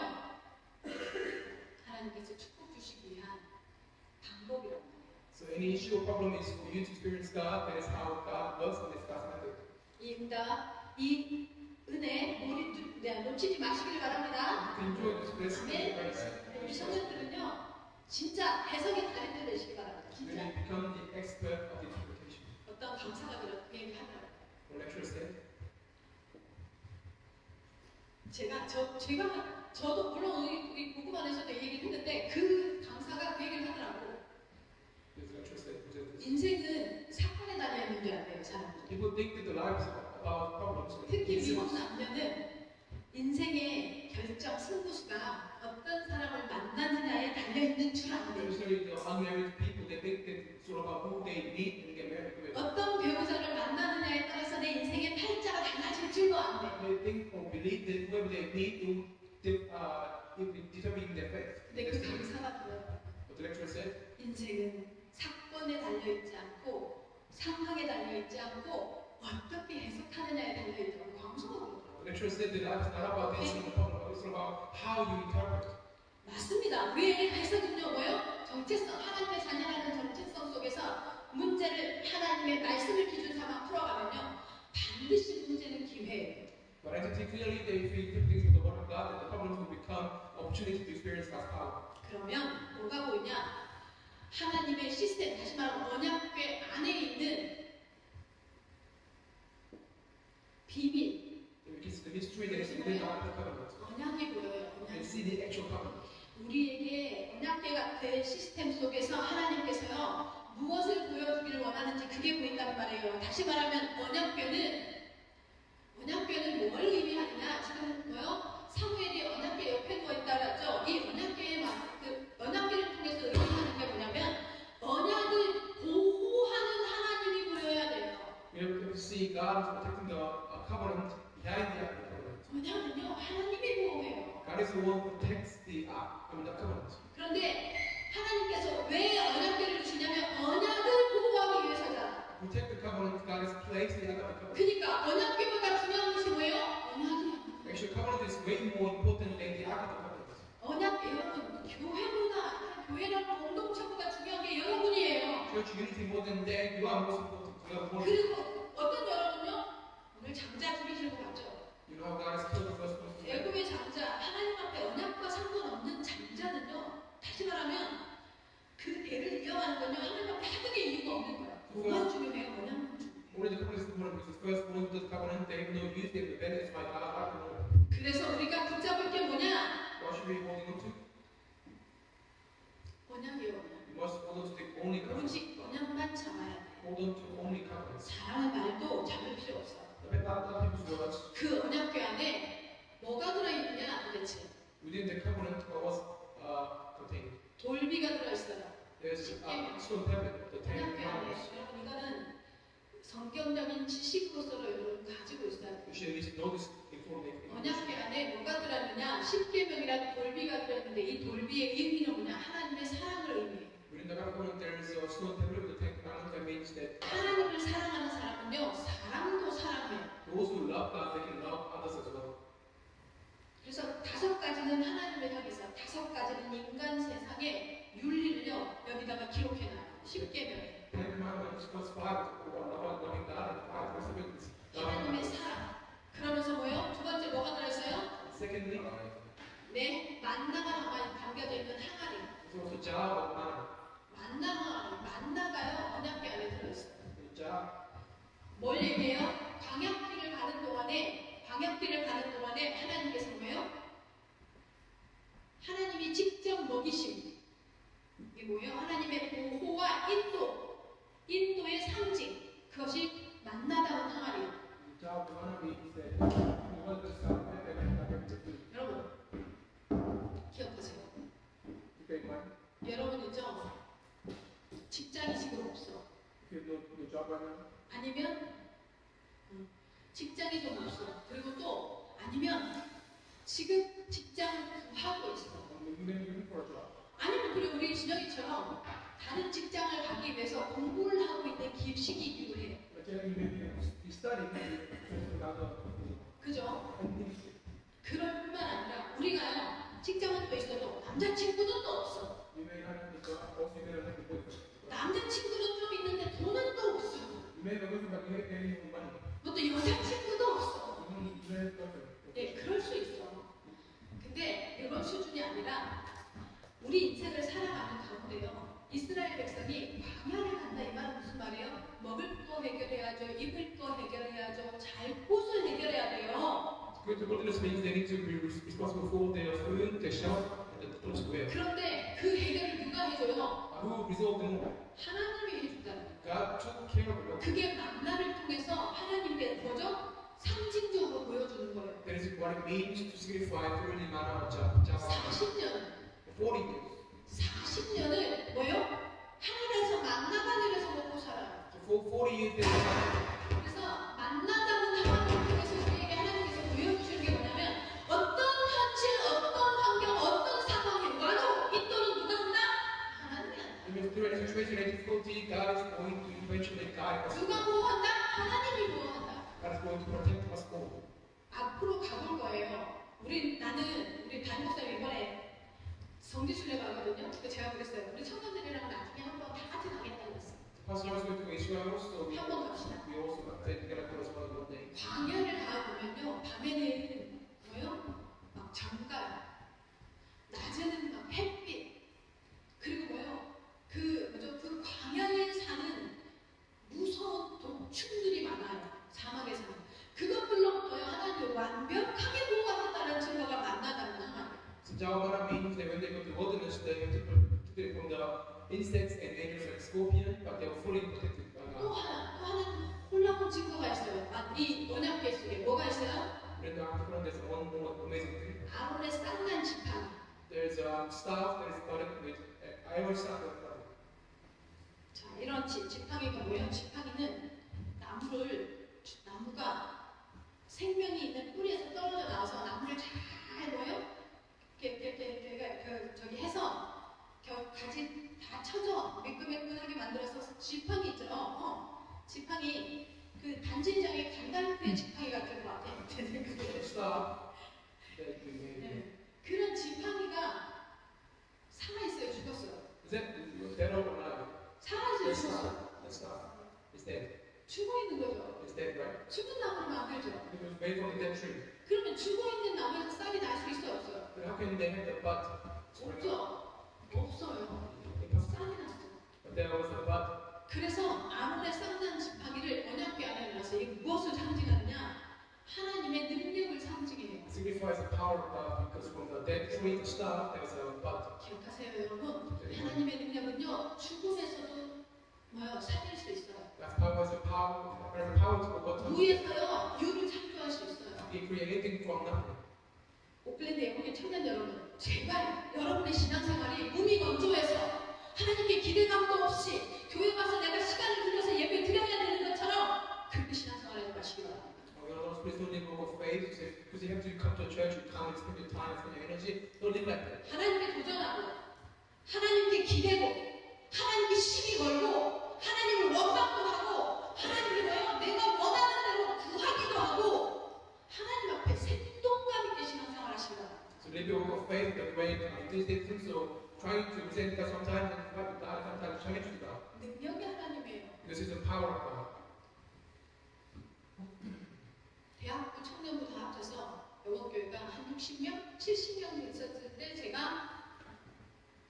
S1: 하나님께서 축복 주시기 위한 방법이라고 말해요.
S2: So any issue or problem is for you to experience God. That is how God works and it's God's method.
S1: 이 응답, 이 은혜 우리 놓치지 마시길 바랍니다.
S2: To enjoy this blessing and
S1: 아멘.
S2: grace.
S1: 우리 청년들은요, 진짜 해석의 달인들 되시기 바랍니다.
S2: When
S1: 진짜.
S2: you become the expert of the interpretation.
S1: 어떤 강사가 그 얘기하더라고요.
S2: The lecturer said,
S1: 저도 물론 우리 보고반에서도 얘기를 했는데 그 강사가 그 얘기를 하더라고.
S2: the lecturer said,
S1: 인생은 사건에 달려 있는 줄 알아요, 사람들.
S2: people think that the lives are about problems.
S1: 특히
S2: It's
S1: 미국 남녀는 인생의 결정 승부수가 어떤 사람을 만나느냐에 달려 있는 줄 안대요.
S2: Especially the unmarried people, they think that it's all about who they meet and get married with.
S1: 어떤 배우자를 만나느냐에 따라서 내 인생의 팔자가 달라질 줄도 안대.
S2: They think or believe that whoever they meet will determine their faith.
S1: 근데 그 강사가 그래요.
S2: But the lecturer said,
S1: 인생은 사건에 달려 있지 않고 상황에 달려 있지 않고 어떻게 해석하느냐에 달려 있다고 강조가 그러더라고요.
S2: the lecturer said that life is not about the single problem, but it's all about how you interpret.
S1: 맞습니다. 왜 해석은요, 뭐요? 정체성, 하나님의 자녀라는 정체성 속에서 문제를 하나님의 말씀을 기준 삼아 풀어가면요, 반드시 문제는 기회예요.
S2: But identity clearly, if we interpret things with the word of God, then the problems will become opportunity to experience God's power.
S1: 그러면 뭐가 보이냐? 하나님의 시스템, 다시 말하면 언약궤 안에 있는 비밀,
S2: It's the history that is within the Ark of the Covenant.
S1: 언약이 보여요.
S2: And
S1: 언약.
S2: see the actual covenant.
S1: 우리에게 언약궤가 된 시스템 속에서 하나님께서요, 무엇을 보여주기를 원하는지 그게 보인단 말이에요. 다시 말하면 언약궤는 뭘 의미하느냐? 지금 뭐요? 사무엘이 언약궤 옆에 누워 있다 그랬죠? 이 언약궤를 통해서 의미하는 게 뭐냐면 언약을 보호하는 하나님이 보여야 돼요.
S2: We have to see God is protecting the covenant behind the Ark of the Covenant.
S1: 언약은요, 하나님이 보호해요.
S2: God is the one who protects the Ark, the covenant.
S1: 그런데 하나님께서 왜 언약궤를 주냐면 언약을 보호하기 위해서잖아.
S2: Protect the covenant, God has placed the Ark of the Covenant.
S1: 그러니까 언약궤보다 중요한 것이 뭐예요? 언약이야.
S2: Actually, covenant is way more important than the Ark of the Covenant.
S1: 언약 여러분, 교회보다 교회라는 공동체보다 중요한 게 여러분이에요.
S2: Church unity more than that, you are most important. You are more.
S1: 그리고 어떤 여러분요? 오늘 장자 죽이시고 갔죠.
S2: You know how God has killed the first person.
S1: 애굽의 장자, 하나님 앞에 언약과 상관없는 장자는요. 다시 말하면 그 대를 이어가는 건요. 하나님 앞에 하등의 이유가 없는 거야. 뭐가 중요해요? 언약만 중요해요.
S2: Only the covenant is important because the first one to the covenant, they have no use, they have the benefits by God. I don't know.
S1: 그래서 우리가 붙잡을 게 뭐냐?
S2: What should we be holding on to?
S1: 언약이에요.
S2: We must hold on to the only covenant.
S1: 오직 언약만 잡아야 돼.
S2: Hold on to only covenants.
S1: 사람의 말도 잡을 필요 없어.
S2: Not people's words.
S1: 그 언약궤 안에 뭐가 들어있느냐 도대체?
S2: Within the covenant, what was contained?
S1: 돌비가 들어있어요.
S2: There's stone tablet, the Ten
S1: 언약궤 안에
S2: Commandments.
S1: 여러분 이거는 성경적인 지식으로서 여러분 가지고 있어야 돼요.
S2: You should at least know this information.
S1: 언약궤 안에 뭐가 들어있느냐? 십계명이라는 돌비가 들어있는데 이 돌비의 의미는 뭐냐? 하나님의 사랑을 의미해요.
S2: Within the covenant, there is a stone tablet with the Ten Commandments that means that
S1: 하나님을 사랑하는 사람은요, 사람도 사랑해요.
S2: those who love God, they can love others as well.
S1: 그래서 5가지는 하나님을 향해서, 5가지는 인간 세상에 10계명에
S2: 10 commandments plus 5 about loving God and 5 responsibilities.
S1: 하나님의 사랑. 그러면서 뭐요? 두 번째 뭐가 들어있어요?
S2: Secondly,
S1: 네, 만나가 담겨져 있는 항아리.
S2: there's also jar of manna.
S1: 만나가요 언약궤 안에 들어있어요.
S2: The jar.
S1: 뭘 얘기해요? 광야길을 가는 동안에 하나님께서 뭐예요? 하나님이 직접 먹이심. 이게 뭐예요? 하나님의 보호와 인도의 상징. 그것이 만나다운 항아리예요.
S2: The jar of manna means that you want to start
S1: 여러분 기억하세요.
S2: keep in mind.
S1: 여러분 있죠? 직장이 지금 없어.
S2: If you have no job right now,
S1: 아니면 직장이 좀 없어. 그리고 또 아니면 지금 직장을 구하고 있어.
S2: you may be looking for a job.
S1: 아니면 그리고 우리 진영이처럼 다른 직장을 가기 위해서 공부를 하고 있는 시기이기도 해.
S2: But then you may be studying another
S1: 그죠? 그럴 뿐만 아니라 우리가요 직장은 또 있어도 남자친구도 또 없어.
S2: You may not have the job, also you may not have the boyfriend.
S1: 남자친구도 좀 있는데 돈은 또 없어.
S2: You may have a boyfriend, but you ain't getting any money.
S1: 뭐 또 여자친구도 없어.
S2: You may have a boyfriend.
S1: 네, 그럴 수 있어. 근데 이런 수준이 아니라 우리 인생을 살아가는 가운데요. 이스라엘 백성이 광야를 간다 이 말은 무슨 말이에요? 먹을 거 해결해야죠. 입을 거 해결해야죠. 잘 곳을 해결해야 돼요.
S2: Going to wilderness means they need to be responsible for their food, their shelter, and the place to wear.
S1: 그런데 그 해결을 누가 해줘요?
S2: Who resolved them all?
S1: 하나님이 해준다는 거예요.
S2: God took care of it all.
S1: 그게 만나를 통해서 하나님께 뭐죠? 상징적으로 보여주는 거예요.
S2: That is what it means to signify through the manner of Jah.
S1: 40년
S2: 40 years.
S1: 40년을 뭐요? 하늘에서 만나가 내려서 먹고 살아요.
S2: So for 40 years they were
S1: 그래서 만나다는 상황을 통해서 우리에게 하나님께서 보여주시는 게 뭐냐면 어떤 현실, 어떤 환경, 어떤 상황이 와도 이 또는 누가 한다? 하나님이 한다.
S2: through a situation and difficulty, God is going to eventually guide us.
S1: 누가 보호한다? 하나님이 보호한다.
S2: God is going to protect us all.
S1: 앞으로 가볼 거예요. 우리 담임 목사님 이번에 성지순례 가거든요. 제가 그랬어요. 우리 청년들이랑 나중에 한번 다 같이 가겠다고 했어요.
S2: Pastor was going to Israel, so we
S1: 한번 갑시다.
S2: also got together for us one day.
S1: 광야를 가보면요, 밤에는 뭐요? 막 정갈, 낮에는 막 햇빛, 그리고 뭐요? 그 광야에 사는 무서운 독충들이 많아요. 사막에 사는. 그것들로부터요 하나님이 완벽하게 보호하셨다는 증거가 만나다는 하나님.
S2: So Jawabana means that when they go to the wilderness, they have to protect from the insects and dangers like scorpion, but they were fully protected by
S1: 또
S2: God.
S1: 하나 놀라운 증거가 있어요. 이 언약궤 속에 뭐가 있어요?
S2: Then after that, there's one more amazing thing.
S1: 아론의 쌍난 지팡이.
S2: There's a staff that is started with iron staff.
S1: 자, 이런 지팡이가 뭐예요? 지팡이는 나무가 생명이 있는 뿌리에서 떨어져 나와서 나무를 잘 뭐예요? 이렇게 저기 해서 가지 다 쳐져 매끈매끈하게 만들어서 지팡이 있죠. 지팡이 그 단진장의 간단한 지팡이 같은 것 같아. 제 생각에.
S2: Staff that we made.
S1: 네. 그런 지팡이가 살아있어요. 죽었어요.
S2: Is that dead or alive?
S1: 살아있어요.
S2: The
S1: 죽었어요.
S2: staff. The staff is dead.
S1: 죽어있는 거죠.
S2: It's dead, right?
S1: 죽은 나무를 만들죠.
S2: It was made from a dead tree.
S1: 그러면 죽어있는 나무에서 싹이 날 수 있어요? 없어요?
S2: But how can they have the bud? spring up?
S1: 없죠. 없어요.
S2: Because
S1: 싹이 났어.
S2: but there was a bud.
S1: 그래서 아론의 쌍난 지팡이를 언약궤 안에 넣어서 이게 무엇을 상징하느냐? 하나님의 능력을 상징해요.
S2: It signifies the power of God because from the dead tree, the staff, there was a bud.
S1: 기억하세요, 여러분. 하나님의 능력은요, 죽음에서도 살릴 수 있어요.
S2: That power is a power, very powerful God.
S1: 무에서요, 유를 창조할 수 있어요.
S2: He created from nothing.
S1: 오클랜드 예복의 청년 여러분, 제발 여러분의 신앙생활이 몸이 건조해서 하나님께 기대감도 없이 교회 가서 내가 시간을 들여서 예배 드려야 되는 것처럼 그렇게 신앙생활하지 마시기 바랍니다.
S2: Please don't live over faith because you have to come to a church with time and spend your time and your energy. Don't live like that.
S1: 하나님께 도전하고 하나님께 기대고 하나님께 시비 걸고 하나님을 원망도 하고 하나님이 내가 원하는 대로 구하기도 하고 하나님 앞에 생동감 있게 신앙생활 하시기 바랍니다.
S2: So live your walk of faith, but way these things. So trying to present that sometimes and fight with God, sometimes challenge with God.
S1: 능력이 하나님이에요.
S2: This is the power of God.
S1: 대학부 청년부 다 합쳐서 영업교회가 한 60명, 70명 있었을 때 제가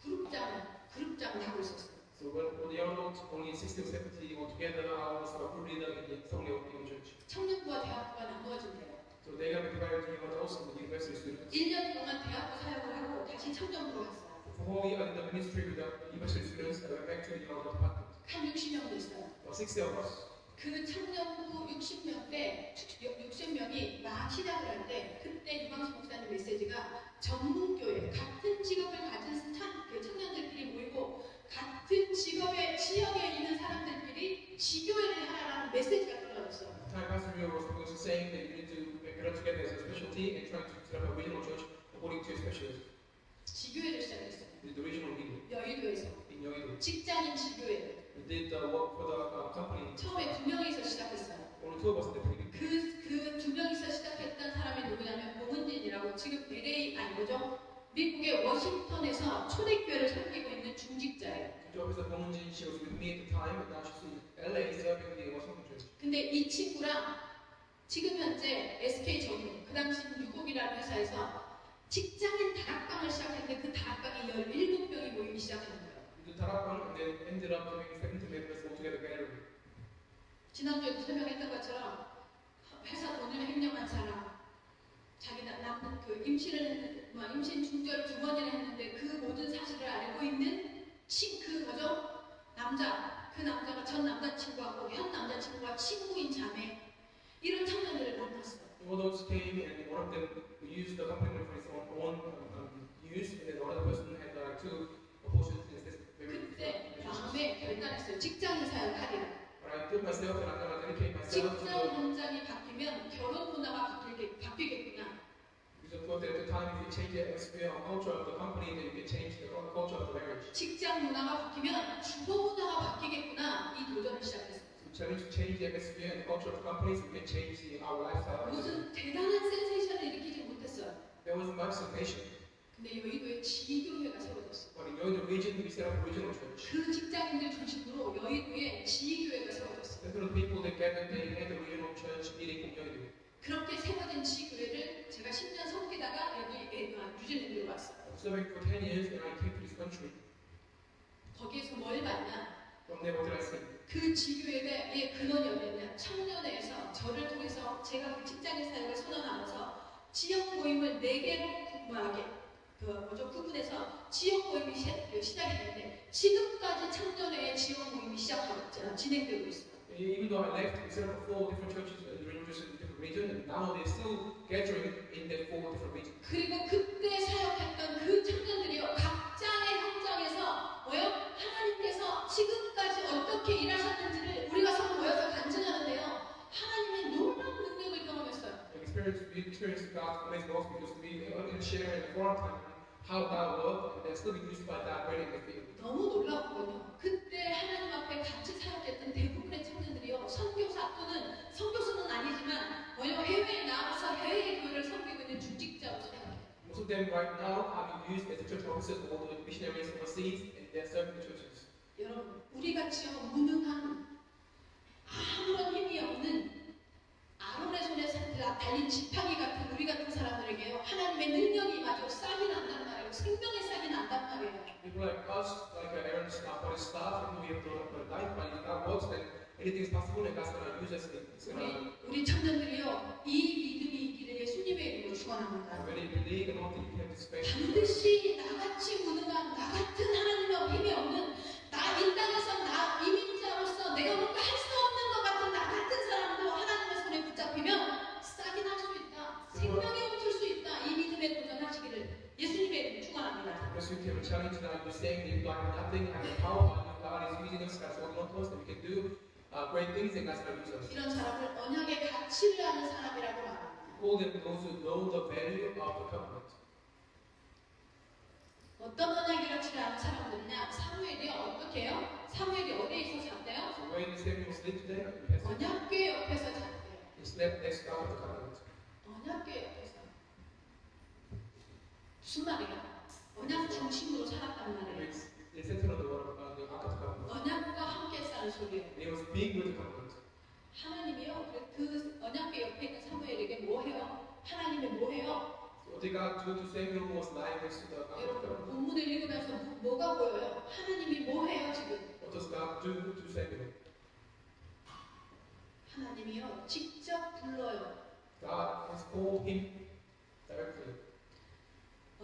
S1: 그룹장을 하고 있었어요.
S2: So when the young adults, only 60 or 70 altogether, I was a group leader in the Songye Opening Church.
S1: 청년부와 대학부가 나누어진대요.
S2: So they're going to be divided to young adults and the university students.
S1: 1년 동안 대학부 사역을 하고 다시 청년부로 갔어요.
S2: For whole year in the ministry with the university students, I went back to the young adult department.
S1: 한 60명도 있어요.
S2: About 60 of us.
S1: 그 청년부 60명 때 60명이 막 시작을 할 때 그때 유광수 목사님 메시지가 전문교회 같은 직업을 가진 그 청년들끼리 모이고 같은 직업의 지역에 있는 사람들끼리 지교회를 하라는 메시지가 떨어졌어요.
S2: Time Pastor Mio was saying that you need to get it together as a special team and trying to set up a regional church according to specialism.
S1: 지교회를 시작했어요.
S2: The regional meeting
S1: 여의도에서
S2: in Yeouido.
S1: 직장인 지교회.
S2: We did work for the company.
S1: 처음에 2명이서 시작했어요.
S2: Only 2 of us in the beginning.
S1: 그 2명이서 시작했던 사람이 누구냐면 고문진이라고 지금 LA 아니 뭐죠? 미국의 워싱턴에서 초대교회를 섬기고 있는 중직자예요.
S2: The job is that Momunjin, she was with me at the time, and now she's in LA serving the Washington Church.
S1: 근데 이 친구랑 지금 현재 SK 정유, 그 당시 유곡이라는 회사에서 직장인 다락방을 시작했는데 그 다락방에 17명이 모이기 시작한 거예요.
S2: We did Tarakban and then ended up having 70 members all together gathering.
S1: 지난주에도 설명했던 것처럼 회사 돈을 횡령한 사람, 자기 남는 그 임신을 임신 중절 2번이나 했는데 그 모든 사실을 알고 있는 그 뭐죠? 그 남자가 전 남자친구하고 현 남자친구와 친구인 자매 이런 청년들을 만났어요.
S2: All those came and one of them used the company for his own use, and then the other person had 2 abortions in this very
S1: 그때 마음에 결단했어요. 직장인 사역하리라.
S2: But I told myself that I'm going to dedicate myself to
S1: 직장 현장이 바뀌면 결혼 문화가 바뀌겠구나.
S2: because I thought that at the time if you change the atmosphere or culture of the company, then you can change the culture of the marriage.
S1: 직장 문화가 바뀌면 주거 문화가 바뀌겠구나. 이 도전을 시작했어요.
S2: So challenge to change the atmosphere and the culture of the companies, we can change our lifestyle.
S1: 무슨 대단한 센세이션을 일으키지 못했어요.
S2: There wasn't much sensation.
S1: 근데 여의도에 지교회가 세워졌어요.
S2: But in Yeouido region, we set up a regional church.
S1: 그 직장인들 중심으로 여의도에 지교회가 세워졌어요.
S2: Several people that gathered, they had a regional church meeting in Yeouido.
S1: 그렇게 세워진 지교회를 제가 10년 섬기다가 여기 뉴질랜드로 왔어요.
S2: I was serving for 10 years and I came to this country.
S1: 거기에서 뭘 봤냐?
S2: From there, what did I see?
S1: 그 지교회의 근원이 어디였냐? 청년회에서 저를 통해서 제가 그 직장인 사역을 선언하면서 지역 모임을 4개로 구분해서 지역 모임이 시작이 됐는데 지금까지 청년회의 지역 모임이 진행되고 있어요.
S2: Even though I left, we set up 4 different churches in different regions, and now they're still gathering in the 4 different regions.
S1: 그리고 그때 사역했던 그 청년들이요 각자의 현장에서 하나님께서 지금까지 어떻게 일하셨는지를 우리가 서로 모여서 간증하는데요 하나님의 놀라운 능력을 경험했어요.
S2: We experienced God's amazing works because we can share in the foreign time how God worked, and they're still being used by God right in the field.
S1: 너무 놀라웠거든요. 그때 하나님 앞에 같이 사역했던 대부분의 청년들이요 선교사 또는 선교사는 아니지만 해외에 나가서 해외의 교회를 섬기고 있는 중직자로 생각해요.
S2: Most of them right now are being used as the church officers or the missionaries overseas, and they're serving the churches.
S1: 여러분, 우리 같이요 무능한 아무런 힘이 없는 아론의 손에 달린 지팡이 같은 우리 같은 사람들에게요 하나님의 능력이 임하죠. 싹이 난단 말이에요. 생명의 싹이 난단 말이에요.
S2: People like us, like Aaron's staff or his staff, and we have brought up a life by God works, then anything is possible, and God's going to use us.
S1: 우리 청년들이요 이 믿음이 있기를 예수님의 이름으로 축원합니다.
S2: When you believe and want to have this faith,
S1: 반드시 나같이 무능한 나 같은 하나님의 힘이 없는 이 땅에서 이민자로서 내가 뭔가 할 수 없는 것 같은 나 같은 사람도 하나님의 손에 붙잡히면 싹이 날 수 있다. 생명에 멈출 수 있다. 이 믿음에 도전하시기를 예수님의 이름으로 축원합니다.
S2: because we have a challenge now, you're saying that you have nothing, have the power, but God is using us, God's holding on to us, that we can do great things, and God's going to use us.
S1: 이런 사람을 언약의 가치를 아는 사람이라고 말합니다.
S2: Call them those who know the value of the covenant.
S1: 어떤 언약의 가치를 아는 사람들이냐? 사무엘이 어떻게 해요? 사무엘이 어디에 있어서 잤대요?
S2: So where did Samuel sleep today? He
S1: 언약궤 옆에서 잤대요.
S2: slept next to the covenant.
S1: 언약궤 옆에서. 무슨 말이야? 언약 중심으로 살았단 말이에요.
S2: It's centered on the word of God, the Ark of the Covenant.
S1: 언약과 함께 싸는 소리예요.
S2: It was being with the covenant.
S1: 하나님이요. 그 언약궤 옆에 있는 사무엘에게 뭐 해요? 하나님이 뭐 해요?
S2: What did God do to Samuel who was lying next to the Ark of the
S1: 여러분
S2: Covenant?
S1: 본문을 읽으면서 뭐가 보여요? 하나님이 뭐 해요 지금?
S2: What does God do to Samuel?
S1: 하나님이요. 직접 불러요.
S2: God has called him directly.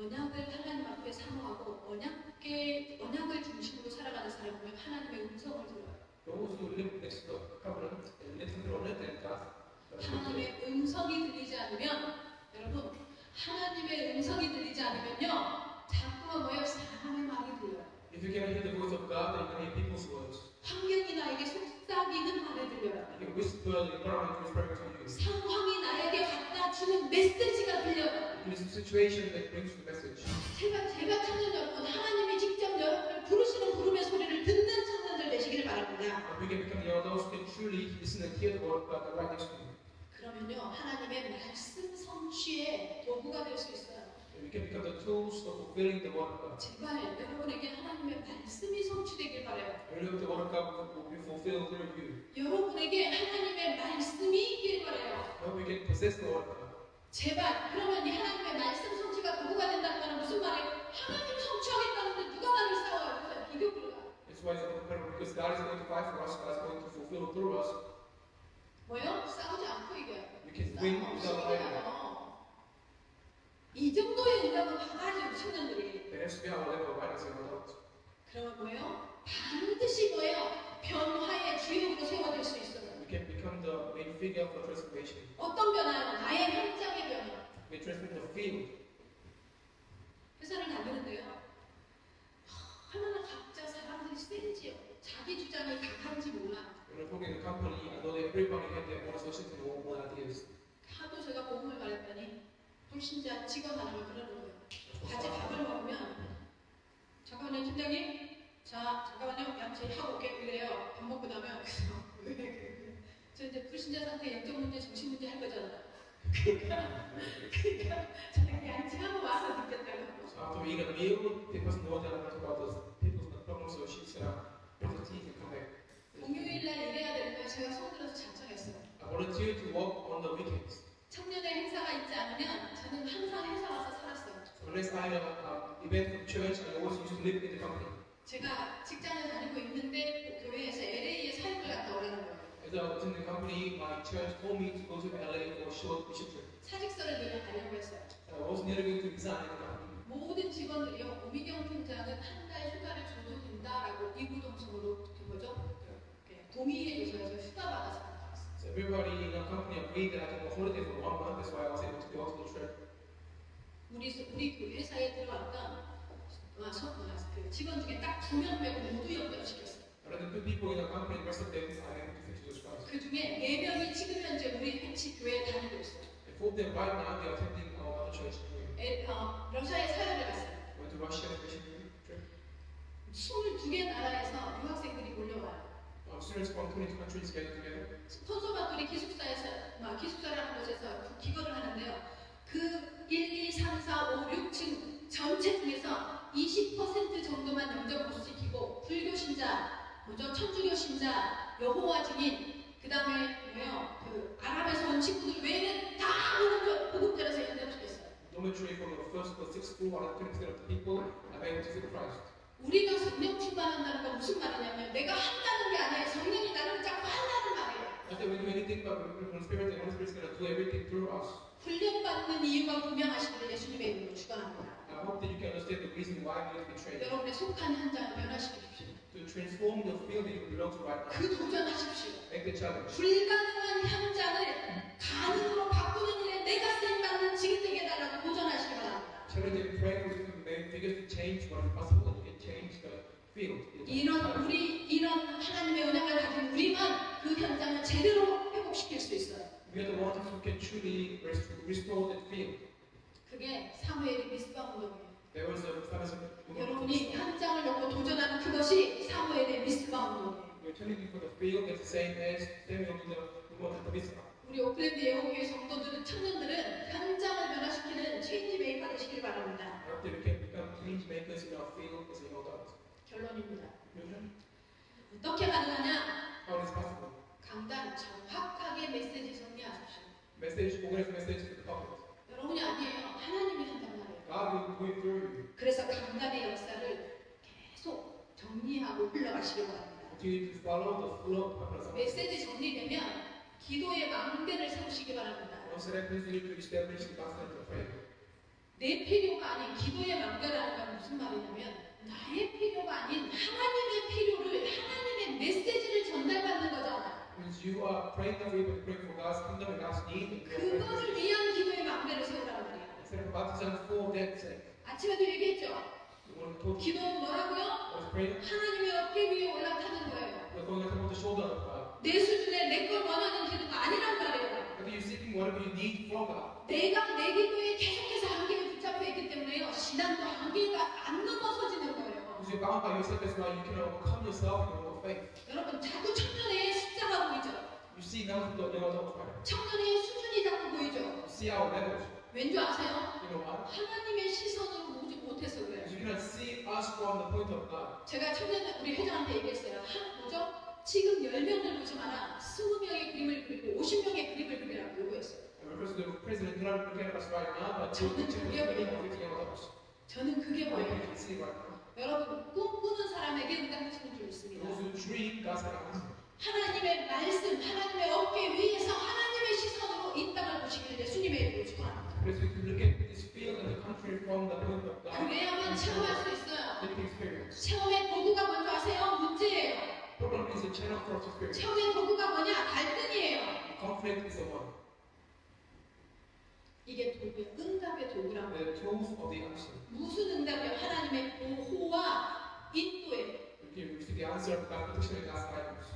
S1: 언약을 하나님 앞에 사모하고 언약을 중심으로 살아가는 사람 보면 하나님의 음성을 들어요.
S2: Those who live next to the covenant and listen to it and God.
S1: 하나님의 음성이 들리지 않으면 여러분 하나님의 음성이 들리지 않으면요 자꾸만 뭐예요? 사람의 말이 들려요.
S2: If you cannot hear the voice of God, then you can hear people's words.
S1: 환경이 나에게 속삭이는 말을 들려요.
S2: You can whisper the environment whispering to you.
S1: 상황이 나에게 갖다 주는 메시지가 들려요.
S2: It is a situation that brings the message.
S1: 제가 찾는 여러분 하나님이 직접 여러분을 부르시는 부름의 소리를 듣는 청년들 되시기를 바랍니다.
S2: And we can become those who can truly listen and hear the word of God right next to you.
S1: 그러면요 하나님의 말씀 성취의 도구가 될 수 있어요.
S2: And we can become the tools of fulfilling the word of God.
S1: 제발 여러분에게 하나님의 말씀이 성취되길 바라요.
S2: And we know the word of God will be fulfilled through you.
S1: 여러분에게 하나님의 말씀이 있길 바라요.
S2: How we can possess the word of God.
S1: 제발 그러면 이 하나님의 말씀 성취가 도구가 된다는 건 무슨 말이에요? 하나님 성취하겠다는데 누가 나를 싸워요? 그래서 비교불가.
S2: That's why it's incredible because God is going to fight for us. God is going to fulfill through us.
S1: 뭐요? 싸우지 않고 이겨요.
S2: We can win without fighting.
S1: 이 정도의 응답을 받아야지 청년들이.
S2: There has to be our level of violence in our heart.
S1: 그러면 뭐예요? 반드시 뭐예요? 변화의 주역으로 세워질 수 있어요.
S2: We can become the main figure for transformation.
S1: 어떤 변화요? 나의 현장의 변화.
S2: We transform the field.
S1: 회사를 다니는데요. 얼마나 각자 사람들이 센지요. 자기 주장이 강한지 몰라.
S2: When we're talking in a company, I know that everybody had their own associates and own ideas.
S1: 하도 제가 복음을 말했더니 불신자 직원 하나가 그러는 거예요. 같이 밥을 먹으면 잠깐만요 팀장님. 자 잠깐만요 양치 하고 올게 이래요. 밥 먹고 나면 저 이제 불신자 상태 영적 문제 정신 문제 할 거잖아요. 그러니까 자기 양치하고 와서 듣겠다고.
S2: So after we eat a meal, the person knows that I'm going to talk about those people's problems, so she's going to brush her teeth and come back.
S1: 공휴일날 일해야 되니까 제가 손들어서 작정했어요.
S2: I volunteer to work on the weekends.
S1: 청년의 행사가 있지 않으면 저는 항상 회사 와서 살았어요.
S2: So unless I have an event from church, I always used to live in the company.
S1: 제가 직장을 다니고 있는데 교회에서 LA에 사역을 갔다 오라는 거예요.
S2: As I was in the company, my church told me to go to LA for a short mission trip.
S1: 사직서를 내려 가려고 했어요.
S2: I was nearly going to resign in the company.
S1: 모든 직원들이요, 오미경 팀장은 한 달 휴가를 줘도 된다라고 이구동성으로 뭐죠? 동의해줘서 휴가 받아서 갔다 왔어요.
S2: So everybody in the company agreed that I took a holiday for 1 month. That's why I was able to go to the trip.
S1: 우리 그 회사에 들어왔던 그 직원 중에 딱 2명 빼고 모두 연결시켰어요.
S2: But the two people in the company, the rest of them, I am to Jesus Christ.
S1: 그 중에 4명이 지금 현재 우리 회치 교회에 다니고 있어요.
S2: And 4 of them right now, they are attending our other church.
S1: 러시아에 사역을 갔어요.
S2: Went to Russia mission trip.
S1: 22개 나라에서 유학생들이 몰려와요.
S2: Students from 20 countries getting together.
S1: 콘소바토리 기숙사라는 곳에서 기거를 하는데요. 그 1, 2, 3, 4, 5, 6층 전체 중에서 20% 정도만 영접 보수시키고 불교 신자, 천주교 신자, 여호와 증인, 그 다음에 그 아랍에서 온 친구들 외에는 다 복음절에서 영접시켰어요.
S2: Dormitory from the first to the sixth floor, out of 20% of the people are able to see Christ.
S1: 우리가 성령 충만한다는 건 무슨 말이냐면 내가 한다는 게 아니에요. 성령이 나를 자꾸 한다는 말이에요.
S2: Not that we do anything, but the Holy Spirit, the Holy Spirit is going to do everything through us.
S1: 훈련받는 이유가 분명하시기를 예수님의 이름으로 축원합니다.
S2: I hope that you can understand the reason why we need to be trained.
S1: 여러분의 속한 현장을 변화시키십시오.
S2: To transform the field that you belong to right now.
S1: 그 도전하십시오.
S2: Make the challenge.
S1: 불가능한 현장을 가능으로 바꾸는 일에 내가 쓰임받는 지금 되게 해달라고 도전하시기 바랍니다.
S2: Challenge and pray with the main figures to change what is possible, that you can change the field.
S1: 이런 하나님의 은혜를 가진 우리만 그 현장을 제대로 회복시킬 수 있어요.
S2: We are the ones who can truly restore that field.
S1: 그게 사무엘의 미스바 운동이에요.
S2: There was a famous
S1: 여러분이 현장을 놓고 도전하는 그것이 사무엘의 미스바 운동이에요.
S2: We're challenging for the field that's the same as Samuel in the woman at the Mitzvah.
S1: 우리 오클랜드 예고교회 성도들은 청년들은 현장을 변화시키는 체인지 메이커 되시길 바랍니다.
S2: I hope that we can become change makers
S1: 질문입니다.
S2: Children,
S1: 어떻게 가능하냐?
S2: how is possible?
S1: 강단 정확하게 메시지 정리하십시오.
S2: Message, organize message to the public.
S1: 여러분이 아니에요. 하나님이 한단 말이에요.
S2: God will do it through you.
S1: 그래서 강단의 역사를 계속 정리하고 흘러가시기 바랍니다.
S2: Continue to follow the flow of the
S1: 메시지 정리되면 기도의 망대를 세우시기 바랍니다.
S2: Once that please you need to establish the constant of prayer.
S1: 내 필요가 아닌 기도의 망대라는 건 무슨 말이냐면 나의 필요가 아닌 하나님의 필요를 하나님의 메시지를 전달받는 거잖아.
S2: Means you are praying that we will pray for God's kingdom and God's need.
S1: 그것을 위한 기도의 망대를 세우란 말이야.
S2: Instead of baptism for that sake.
S1: 아침에도 얘기했죠.
S2: You want to talk
S1: 기도는 뭐라고요?
S2: was praying.
S1: 하나님의 어깨 위에 올라타는 거예요.
S2: You're going to the shoulder of God.
S1: 내 수준에 내 걸 원하는 기도가 아니란 말이에요.
S2: But you're seeking whatever you need from God.
S1: 내가 내 기도에 계속해서 한계에 붙잡혀 있기 때문에요. 신앙도 한계가 안 넘어서지는 거예요.
S2: Because you're bound by yourself, that's why you cannot overcome yourself in your faith.
S1: 여러분 자꾸 청년의 숫자가 보이죠?
S2: You see now the right?
S1: 청년의 수준이 자꾸 보이죠?
S2: You see our levels.
S1: 왠지 아세요?
S2: You know why?
S1: 하나님의 시선으로 보지 못해서 그래요.
S2: Because you cannot see us from the point of God.
S1: 제가 청년 우리 회장한테 얘기했어요. 뭐죠? 지금 10명을 보지 마라. 20명의 그림을 그리고 50명의 그림을 그리라고 요구했어요.
S2: And because the president is not looking at us right now, but
S1: 저는 그게 보여요.
S2: 50 of us.
S1: 저는 그게
S2: What you
S1: 뭐예요?
S2: can see right now.
S1: 여러분 꿈꾸는 사람에게 응답하시는 줄 믿습니다.
S2: Those who dream, God's going to answer.
S1: 하나님의 말씀, 하나님의 어깨 위에서 하나님의 시선으로 이 땅을 보시길 예수님의 이름으로 축원합니다.
S2: Because if you look at this field and the country from the point of God,
S1: 그래야만 체험할 수 있어요.
S2: then you can experience.
S1: 체험의 도구가 뭔지 아세요? 문제예요.
S2: Problem is a channel for experience.
S1: 체험의 도구가 뭐냐? 갈등이에요.
S2: Conflict is the one.
S1: 이게 도구예요. 응답의 도구란 말이에요.
S2: The tools of the answer.
S1: 무슨 응답이요? 하나님의 보호와 인도예요.
S2: You can receive the answer of God's protection and God's guidance.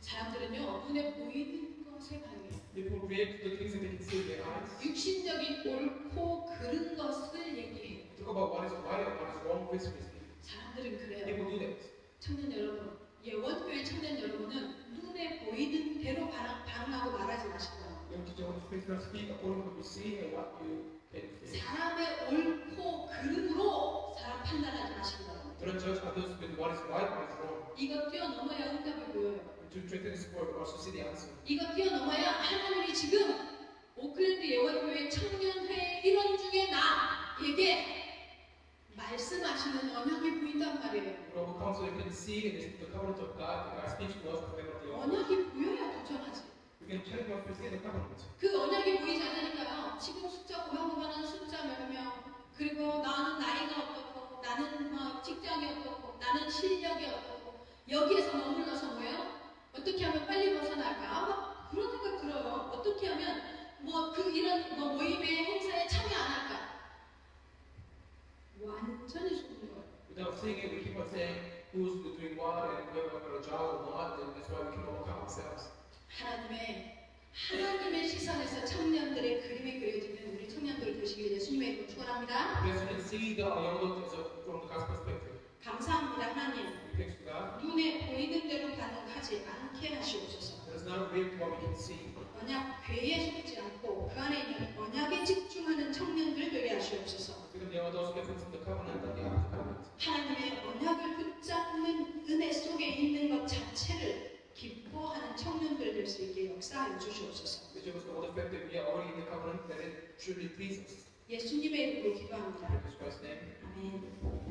S1: 사람들은요 눈에 보이는 것에 반응해요.
S2: People react to the things that they can see with their eyes.
S1: 육신적인 옳고 그른 것을 얘기해요.
S2: Talk about what is right and what is wrong with this.
S1: 사람들은 그래요.
S2: People do that.
S1: 청년 여러분, 예원교회 청년 여러분은 눈에 보이는 대로 반응하고 말하지 마시고요.
S2: You don't speak according to what you see and what you can feel.
S1: 사람의 옳고 그름으로 사람 판단하지 마시기 바랍니다.
S2: Do not judge others with what is right and what is wrong.
S1: 이거 뛰어넘어야 응답이 보여요.
S2: To strengthen this word, also see the answer.
S1: 이거 뛰어넘어야 하나님이 지금 오클랜드 예원교회 청년회 일원 중에 나에게 말씀하시는 언약이 보인단 말이에요.
S2: We overcome so you can see and this is the covenant of God. God speaks to us from the covenant of the Lord.
S1: 언약이 보여야 도전하지.
S2: We can check what we see in the covenant.
S1: 그 언약이 보이지 않으니까요. 지금 숫자 고만고만한 숫자 몇 명, 그리고 나는 나이가 어떻고, 나는 직장이 어떻고, 나는 실력이 어떻고, 여기에서 머물러서 뭐예요? 어떻게 하면 빨리 벗어날까? 막 그런 생각 들어요. 어떻게 하면 이런 모임에 행사에 참여 안 할까? 완전히 속는 거예요.
S2: Without seeing it, we keep on saying who's doing what and whether we're a job or not, and that's why we can overcome ourselves.
S1: 하나님의 시선에서 청년들의 그림이 그려지는 우리 청년들 되시길 예수님의 이름으로 축원합니다.
S2: Yes, we can see the young from the God's perspective.
S1: 감사합니다, 하나님.
S2: We thanks to God.
S1: 눈에 보이는 대로 반응하지 않게 하시옵소서.
S2: There's not a real what we can see.
S1: 언약 괴에 속지 않고 그 안에 있는 언약에 집중하는 청년들 되게 하시옵소서.
S2: Because there are those who from the covenant and the covenant.
S1: 하나님의 언약을 붙잡는 은혜 속에 있는 것 자체를 기뻐하는 청년들 될 수 있게 역사하여 주시옵소서.
S2: Which was all the fact that we are already in the covenant that it truly pleases.
S1: 예수님의 이름으로 기도합니다.
S2: In Jesus Christ's name.
S1: 아멘.